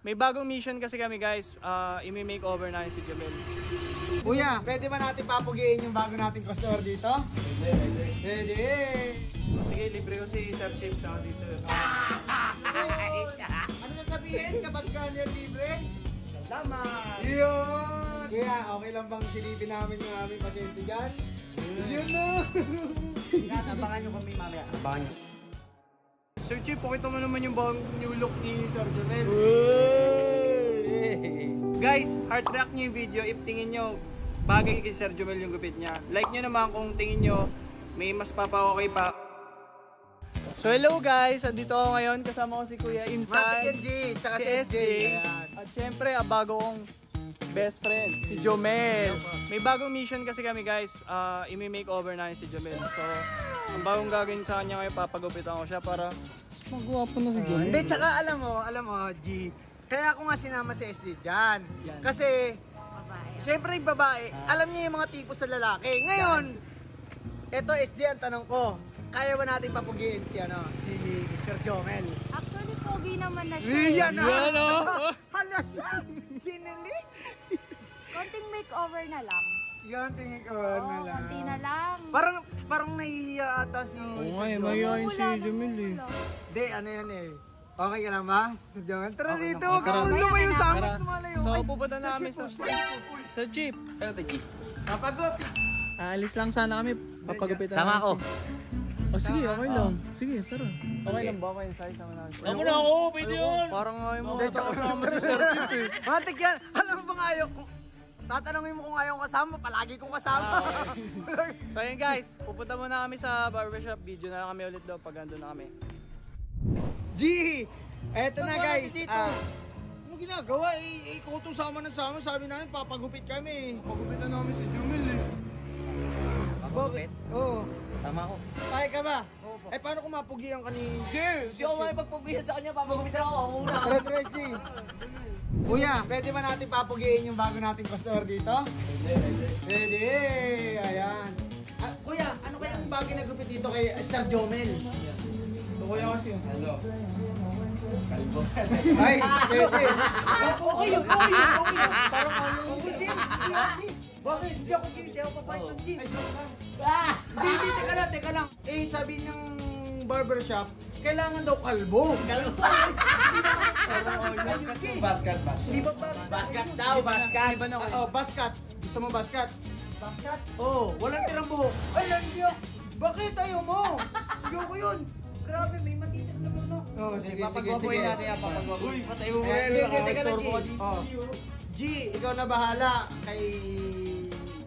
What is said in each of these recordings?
May bagong mission kasi kami guys, i-makeover namin si Jomel. Kuya, pwede ba natin papugiin yung bago nating customer dito? Pwede! Sige, libre ko si Sir Chip sa si Sir. Ano sasabihin kapag ganyan libre? Salamat! Yun! Kuya, okay lang bang silipin namin yung aming pasyente dyan? Yun na! Abangan nyo kami mamaya. Abangan nyo. Sir Chip, pakita mo naman yung bagong new look ni Sir Jomel. Guys, heart react nyo yung video if tingin nyo bagay kay Sir Jomel yung gupit niya. Like nyo naman kung tingin nyo may mas papa-okay pa. So hello guys, andito ako ngayon kasama ko si Kuya Insan, Matik G, tsaka si si SJ. At syempre, bago kong best friend, si Jomel. May bagong mission kasi kami guys, i-makeover namin si Jomel. So, ang bagong gagawin sa kanya ngayon, papagupitan ko siya para mas magwapo na si Jomel. Hindi, tsaka alam mo, G, kaya ako nga sinama si SJ dyan. Kasi, syempre yung babae, alam niya yung mga tipo sa lalaki. Ngayon, eto SJ ang tanong ko, kaya ba natin papugiin si Sir Jomel? Actually, pogi naman na siya. Yan na! Hala siya! Kinilig! Konting makeover na lang. Yan, tingin ko Oo, na lang. konti na lang. Parang nahihiya ata si Sir Jomel. mayayain si Jomel eh. Hindi, ano yan eh. Okay ka lang ba, Sir Jomel? Tara Okay dito, lang. huwag kang Tara. lumayo sa amin, Tara. tumalayo. So, Ay, pupunta na kami sa Chip. Ano to, G? Kapagupit. Alis lang sana kami, papagupitan Sama ako. Oh sige, okay lang. Sige, tara. Okay lang ba kayo size sama namin? Ako na ako, pwede yun. Parang ayaw mo Hindi, kasama si Sir Chip eh. Matik yan. Alam mo ba nga ayaw kung... Tatanungin mo kung ayaw kasama, palagi kong kasama. So ayun guys, pupunta muna kami sa barbershop. Video na lang kami ulit daw pag andun na kami. G! Eto na guys. Ano ginagawa? Ikaw itong sama ng sama. Sabi namin, papagupit kami. Pagupitan namin si Jomel eh. Bakit? Oo. Tama ako. Kaya ka ba? Eh paano kung mapugihan ka ni... Hindi ako makipagpagbigyan sa kanya. Papagupitan ako. Ako muna. Tara, G. Kuya, pwede ba natin papugiin yung bago nating customer dito? Pwede. Ayan. Kuya, ano kaya ang bagay na gupit dito kay Sir Jomel? Ito kuya kasi. Hello. Ay, pwede. Okay yun. Parang ano yun. Bakit? Hindi ako papayag ng gym. Hindi, teka lang. Eh, sabi ng barbershop, kailangan daw kalbo. Basket. Di ba Basket daw, basket. Oh, basket. Gusto mo basket? Basket? Oh, walang tirang buhok. Ay, hindi ako. Bakit ayaw mo? Ayoko yun. Grabe, may matitis naman no. Oh, sige. natin yan, papagwapoy. Uy, patay mo Hindi, teka lang, G. Oh. G, ikaw na bahala kay...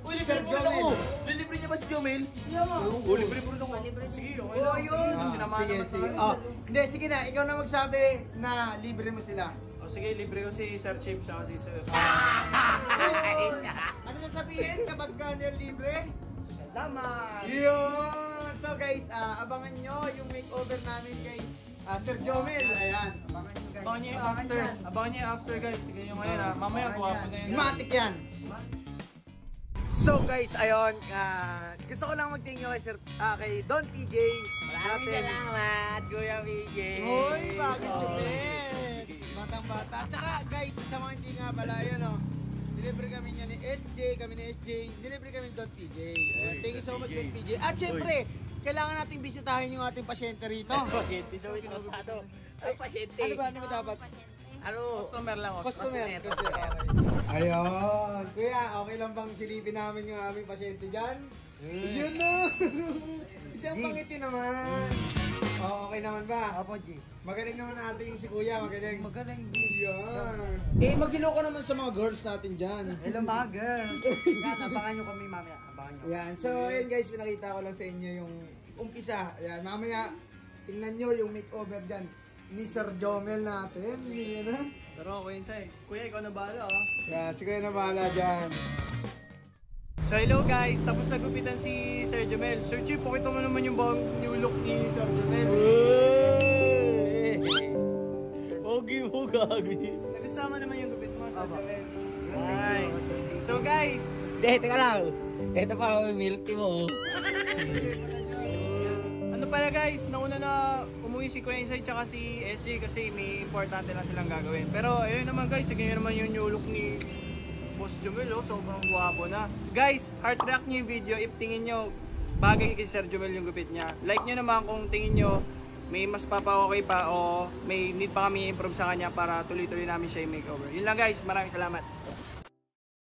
Uy, Sir libre mo Jomel. ako. Lilibre niya ba si Jomel? Oh, libre po rin ako. Sige, okay lang. Oh, yun. Sinamahan Sige, naman sige. tayo. Oh, hindi, sige na. Ikaw na magsabi na libre mo sila. Oh, sige, libre ko si Sir Chip sa si Sir. Ano sasabihin kapag ganyan libre? Salamat! Yun! So guys, abangan nyo yung makeover namin kay Sir Jomel. Ayan, abangan nyo guys. Abangan niyo yung after. Abangan niyo yung after guys. Tignan nyo ngayon ha. Mamaya guwapo na yun. Matik yan! So guys, ayun, gusto ko lang mag-thank you kay kay Don PJ. Maraming salamat, Kuya PJ. Hoy, bakit Jomel? Batang-bata. Tsaka guys, sa mga hindi nga pala, yun o. Deliver kami niya ni SJ, deliver kami ni Don PJ. Thank you so much, Don PJ. At syempre, kailangan nating bisitahin yung ating pasyente rito. Pasyente daw ito. Ay, pasyente. Ano ba? Ano ba dapat? Ano? Customer lang. Customer. Ayun. Kuya, okay lang bang silipin namin yung aming pasyente dyan? Yun na! Isang pangiti naman. Oh, okay naman ba? Apo, G. Magaling naman natin si Kuya, magaling. Magaling, G. Yan. Eh, magilo ka naman sa mga girls natin dyan. Hello, mga girls. Yan, abangan nyo kami mamaya. Abangan nyo. Yan. So, ayun guys, pinakita ko lang sa inyo yung umpisa. Ayan, mamaya, tingnan nyo yung makeover dyan ni Sir Jomel natin. Yan na. Pero Kuya Insay, Kuya ikaw na bahala ha. Yeah, si Kuya na bahala dyan. So hello guys, tapos nagupitan si Sir Jomel. Sir Chip, pakita mo naman yung bagong new look ni Sir Jomel. Pogi mo, gagi. Nagkasama naman yung gupit mo, Sir Jomel. Nice. So guys, Teka lang. Ito pa ang milk tea mo. ano pala guys, nauna na umuwi yung si Kuya Inside tsaka si SJ kasi may importante lang silang gagawin. Pero ayun naman guys, tignan nyo naman yung new look ni Boss Jomel, oh. Sobrang guwapo na. Guys, heart react nyo yung video if tingin nyo bagay kay Sir Jomel yung gupit niya. Like nyo naman kung tingin nyo may mas papa-okay pa o may need pa kami i-improve sa kanya para tuloy-tuloy namin siya i-makeover. Yun lang guys, maraming salamat.